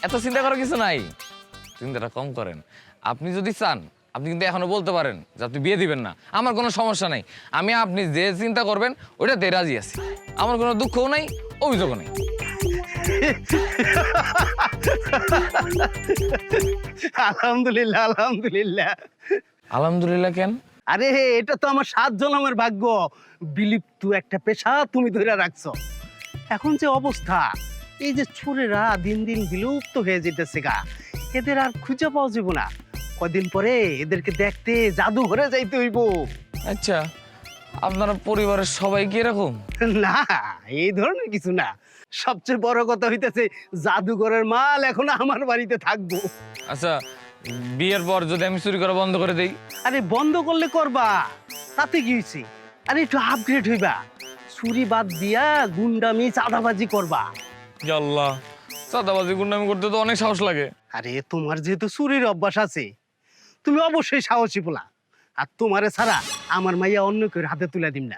এত চিন্তা করার কিছু নাই, চিন্তাটা কম করেন। আপনি যদি চান আপনি কিন্তু এখনো বলতে পারেন যে আপনি বিয়ে দিবেন না, আমার কোনো সমস্যা নাই। আমি আপনি যে চিন্তা করবেন ওইটাতে রাজি আছি, আমার কোনো দুঃখও নাই, অভিযোগও নেই। আলহামদুলিল্লাহ আলহামদুলিল্লাহ। আলহামদুলিল্লাহ কেন? আরে এটা তো আমার 7 জন্মের ভাগ্য, বিলুপ্ত একটা পেশা তুমি ধরে রাখছো। এখন যে অবস্থা, এই যে চোরেরা দিন দিন বিলুপ্ত হয়ে যেতেছে গা, এদের আর খুঁজে পাওয়া যাবে না। কদিন পরে এদেরকে দেখতে জাদুঘরে যাইতে হইব। আচ্ছা, আপনারা পরিবারের সবাই কি এরকম? না, এই ধরনের কিছু না। সবচেয়ে বড় কথা হইতেছে জাদুঘরের মাল এখন আমার বাড়িতে থাকবো। আচ্ছা, বিয়ের পর যদি আমি চুরি করা বন্ধ করে দেই? আরে বন্ধ করলে করবা, তাতে কি হয়েছে? আরে একটু আপগ্রেড হইবা, চুরি বাদ দিয়া গুন্ডামি চাঁদাবাজি করবা। আল্লাহ, চাঁদাবাজি গুন্ডামি করতে তো অনেক সাহস লাগে। আরে তোমার যেহেতু চুরির অভ্যাস আছে, তুমি অবশ্যই সাহসী পোলা। আর তোমারে ছাড়া আমার মাইয়া অন্য কেউ হাতে তুলে দিম না।